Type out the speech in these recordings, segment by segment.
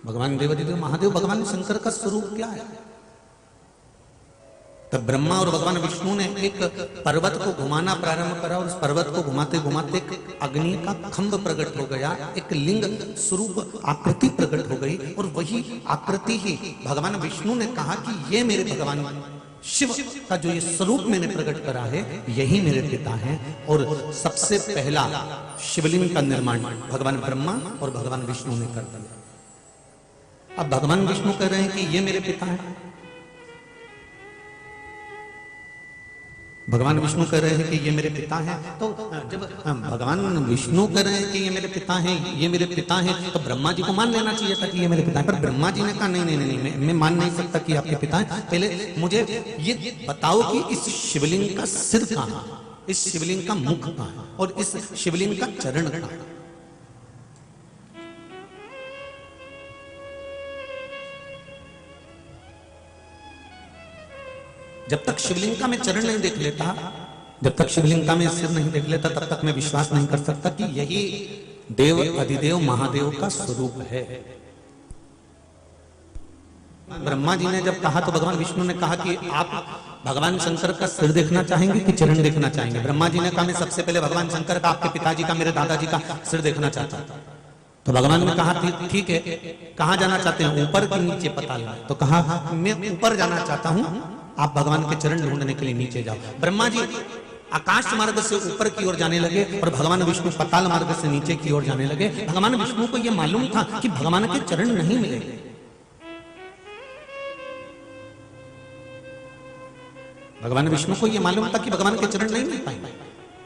भगवान देवादिदेव महादेव भगवान शंकर का स्वरूप क्या है? तब ब्रह्मा और भगवान विष्णु ने एक पर्वत को घुमाना प्रारंभ करा और उस पर्वत को घुमाते घुमाते एक अग्नि का खंभ प्रकट हो गया, एक लिंग स्वरूप आकृति प्रकट हो गई। और वही आकृति ही भगवान विष्णु ने कहा कि ये मेरे भगवान शिव का जो ये स्वरूप मैंने प्रकट करा है यही मेरे पिता हैं। और सबसे पहला शिवलिंग का निर्माण भगवान ब्रह्मा और भगवान विष्णु ने कर दिया। अब भगवान विष्णु कह रहे हैं कि ये मेरे पिता हैं, भगवान विष्णु कह रहे हैं कि ये मेरे पिता हैं। तो जब भगवान विष्णु कह रहे हैं कि ये मेरे पिता हैं, ये मेरे पिता हैं, तो ब्रह्मा जी को मान लेना चाहिए था कि ये मेरे पिता हैं। पर ब्रह्मा जी ने कहा नहीं नहीं नहीं, मैं मान नहीं सकता कि आपके पिता हैं। पहले मुझे ये बताओ कि इस शिवलिंग का सिर कहां है, इस शिवलिंग का मुख कहां है और इस शिवलिंग का चरण कहां है। जब तक शिवलिंग का मैं चरण नहीं देख लेता, जब तक शिवलिंग का मैं सिर नहीं देख लेता, तब तक मैं विश्वास नहीं कर सकता कि यही देव अधिदेव महादेव का स्वरूप है। ब्रह्मा जी ने जब कहा तो भगवान विष्णु ने कहा कि आप भगवान शंकर का सिर देखना चाहेंगे कि चरण देखना चाहेंगे? ब्रह्मा जी ने कहा मैं सबसे पहले भगवान शंकर का, आपके पिताजी का, मेरे दादाजी का सिर देखना चाहता हूं। तो भगवान ने कहा ठीक है, कहां जाना चाहते हैं, ऊपर कि नीचे पता लगा? तो कहा मैं ऊपर जाना चाहता हूं, आप भगवान के चरण ढूंढने के लिए नीचे जाओ। ब्रह्मा जी आकाश मार्ग से ऊपर की ओर जाने लगे और भगवान विष्णु पाताल मार्ग से नीचे की ओर जाने लगे। भगवान विष्णु को यह मालूम था कि भगवान के चरण नहीं मिलेंगे। भगवान विष्णु को यह मालूम था कि भगवान के चरण नहीं मिल पाएंगे।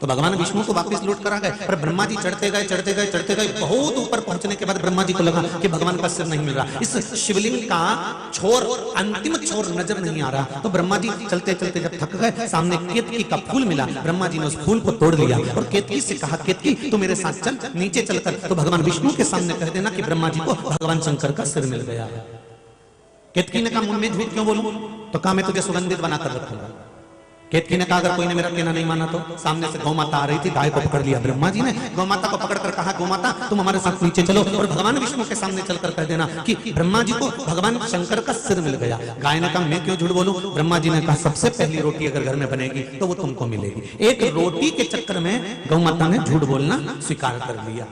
तो भगवान विष्णु को वापस लौट कर आ गए। पर ब्रह्मा जी चढ़ते गए चढ़ते गए चढ़ते गए, बहुत ऊपर पहुंचने के बाद ब्रह्मा जी को लगा कि भगवान का सिर नहीं मिल रहा, इस शिवलिंग का छोर, अंतिम छोर नजर नहीं आ रहा। तो ब्रह्मा जी चलते चलते जब थक गए, सामने केतकी का फूल मिला। ब्रह्मा जी ने उस फूल को तोड़ लिया और केतकी से कहा केतकी तू मेरे साथ चल नीचे चलकर तो भगवान विष्णु के सामने कह देना कि ब्रह्मा जी को भगवान शंकर का सिर मिल गया। केतकी ने कहा मुंह में झूठ क्यों बोलूं? तो कहा मैं तुझे सुगंधित बनाकर रखूंगा। केतकी ने कहा अगर कोई ने मेरा कहना नहीं माना तो? सामने से गौ माता आ रही थी, गाय को पकड़ लिया ब्रह्मा जी ने। गौ माता को पकड़कर कहा गौ माता तुम हमारे साथ नीचे चलो और भगवान विष्णु के सामने चलकर कह देना कि ब्रह्मा जी को भगवान शंकर का सिर मिल गया। गाय ने कहा मैं क्यों झूठ बोलूं? ब्रह्मा जी ने कहा सबसे पहली रोटी अगर घर में बनेगी तो वो तुमको मिलेगी। एक रोटी के चक्कर में गौ माता ने झूठ बोलना स्वीकार कर लिया।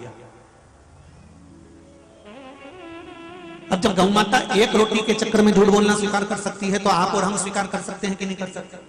अब जब गौ माता एक रोटी के चक्कर में झूठ बोलना स्वीकार कर सकती है तो आप और हम स्वीकार कर सकते हैं कि नहीं कर सकते?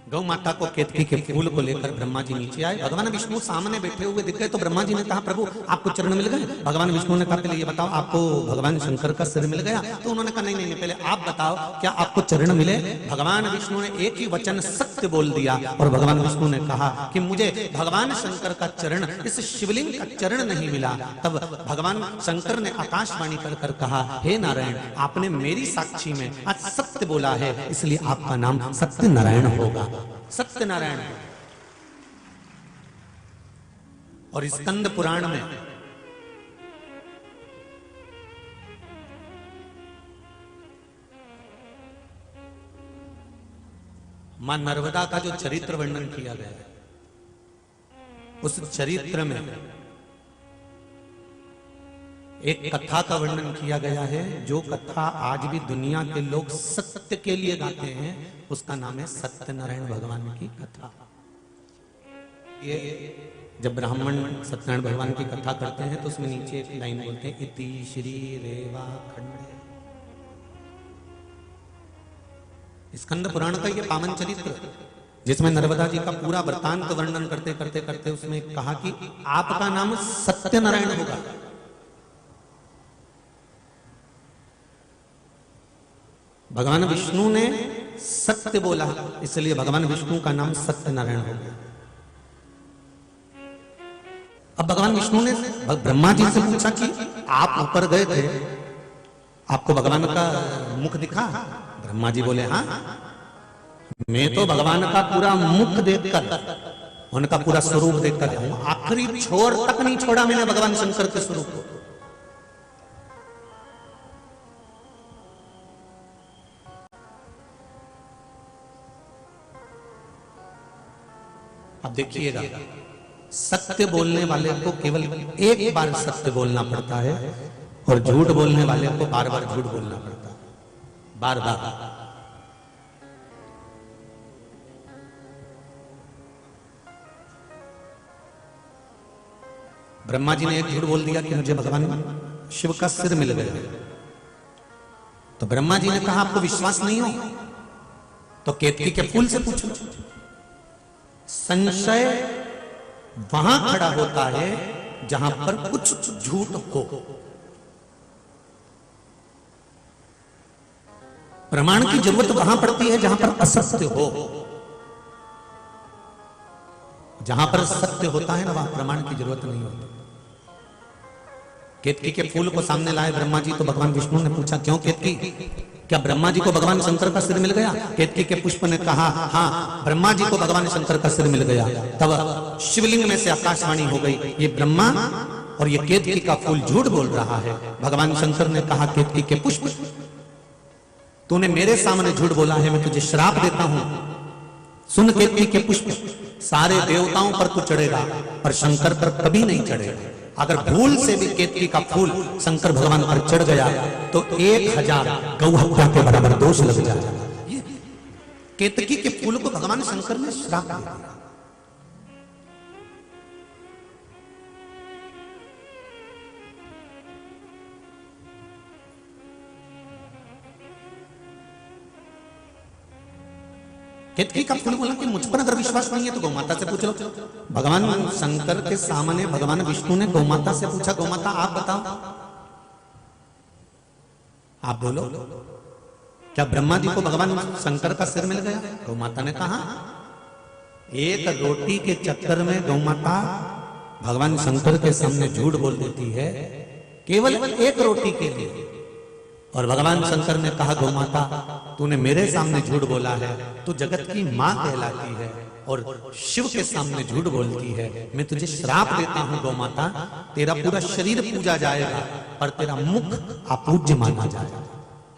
गौ माता को केतकी के फूल को लेकर ब्रह्मा जी नीचे आए। भगवान विष्णु सामने बैठे हुए दिख गए तो ब्रह्मा जी ने कहा प्रभु आपको चरण मिल गए? भगवान विष्णु ने कहा पहले ये बताओ आपको भगवान शंकर का सिर मिल गया? तो उन्होंने कहा नहीं नहीं पहले आप बताओ क्या आपको चरण मिले? भगवान विष्णु ने एक ही वचन सत्य बोल दिया और भगवान विष्णु ने कहा कि मुझे भगवान शंकर का चरण, इस शिवलिंग का चरण नहीं मिला। तब भगवान शंकर ने आकाशवाणी कर कहा हे नारायण आपने मेरी साक्षी में आज सत्य बोला है, इसलिए आपका नाम सत्य नारायण होगा, सत्य नारायण। और स्कंद पुराण में मां नर्मदा का जो चरित्र वर्णन किया गया है, उस चरित्र में एक कथा का वर्णन किया गया है। जो कथा आज भी दुनिया के लोग सत्य के लिए गाते हैं उसका नाम है सत्यनारायण भगवान की कथा। ये जब ब्राह्मण सत्यनारायण भगवान की कथा करते हैं तो उसमें नीचे एक लाइन बोलते हैं इति श्री रेवा खंडे। स्कंद पुराण का ये पावन चरित्र जिसमें नर्मदा जी का पूरा वृतांत वर्णन करते करते करते उसमें कहा कि आपका नाम सत्यनारायण होगा। भगवान विष्णु ने सत्य बोला इसलिए भगवान विष्णु का नाम सत्यनारायण हो गया। अब भगवान विष्णु ने ब्रह्मा जी से पूछा कि आप ऊपर गए थे, आपको भगवान का मुख दिखा? ब्रह्मा जी बोले हाँ, मैं तो भगवान का पूरा मुख देखकर, उनका पूरा स्वरूप देखकर हूं, आखिरी छोर तक नहीं छोड़ा मैंने भगवान शंकर के स्वरूप को। अब देखिएगा सत्य बोलने वाले को केवल एक बार सत्य बोलना पड़ता है, और झूठ बोलने वाले को बार बार झूठ बोलना पड़ता है, बार बार। ब्रह्मा जी ने एक झूठ बोल दिया कि मुझे भगवान शिव का सिर मिल गया, तो ब्रह्मा जी ने कहा आपको विश्वास नहीं हो तो केतकी के फूल से पूछो। संशय वहां खड़ा होता है जहां पर कुछ झूठ हो। प्रमाण की जरूरत वहां पड़ती है जहां पर असत्य हो। जहां पर सत्य होता है ना वहां प्रमाण की जरूरत नहीं होती। केतकी के फूल को सामने लाए ब्रह्मा जी, तो भगवान विष्णु ने पूछा क्यों केतकी, क्या ब्रह्मा जी को भगवान शंकर का सिर मिल गया? केतकी के पुष्प ने कहा हाँ, ब्रह्मा जी को भगवान शंकर का सिर मिल गया। तब शिवलिंग में से आकाशवाणी हो गई, ये ब्रह्मा और ये केतकी का फूल झूठ बोल रहा है। भगवान शंकर ने कहा केतकी के पुष्प, तूने मेरे सामने झूठ बोला है, मैं तुझे श्राप देता हूं। सुन केतकी के पुष्प, सारे देवताओं पर तू चढ़ेगा पर शंकर पर कभी नहीं चढ़ेगा। अगर भूल से भी केतकी का फूल शंकर भगवान पर चढ़ गया तो 1000 गौ हत्या के बराबर दोष लग जाएगा। केतकी के फूल को भगवान शंकर ने श्राप दिया। केतकी का फूल बोला कि मुझ पर अगर विश्वास नहीं है तो गौमाता से पूछ लो। भगवान शंकर के सामने भगवान विष्णु ने गौमाता से पूछा, गौमाता आप बताओ, आप बोलो, क्या ब्रह्मा जी को भगवान शंकर का सिर मिल गया? गौमाता ने कहा एक रोटी के चक्कर में गौमाता भगवान शंकर के सामने झूठ बोल देती है, केवल एक रोटी के लिए। और भगवान शंकर ने कहा गौमाता तूने मेरे सामने झूठ बोला है, तू जगत की मां कहलाती है और शिव के सामने झूठ बोलती है। मैं तुझे श्राप देता हूं गौमाता, तेरा पूरा शरीर पूजा जाएगा और तेरा मुख अपूज्य माना जाएगा।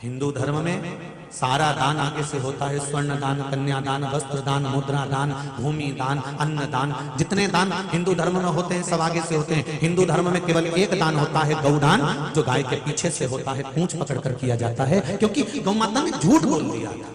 हिंदू धर्म में सारा दान आगे से होता है, स्वर्ण दान, कन्यादान, वस्त्र दान, मुद्रा दान, भूमि दान, अन्न दान, जितने दान हिंदू धर्म में होते हैं सब आगे से होते हैं। हिंदू धर्म में केवल एक दान होता है गौदान, जो गाय के पीछे से होता है, पूंछ पकड़कर किया जाता है, क्योंकि गौमाता ने झूठ बोल दिया था।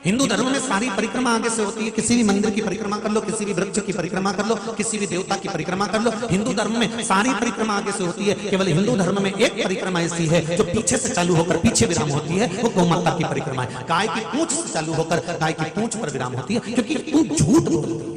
हिंदू धर्म में सारी परिक्रमा आगे से होती है, किसी भी मंदिर की परिक्रमा कर लो, किसी भी वृक्ष की परिक्रमा कर लो, किसी भी देवता की परिक्रमा कर लो, हिंदू धर्म में सारी परिक्रमा आगे से होती है। केवल हिंदू धर्म में एक परिक्रमा ऐसी है जो पीछे से चालू होकर पीछे विराम होती है, वो गौ माता की परिक्रमा है। गाय की पूंछ से चालू होकर गाय की पूंछ पर विराम होती है, क्योंकि तू झूठ बोलती है।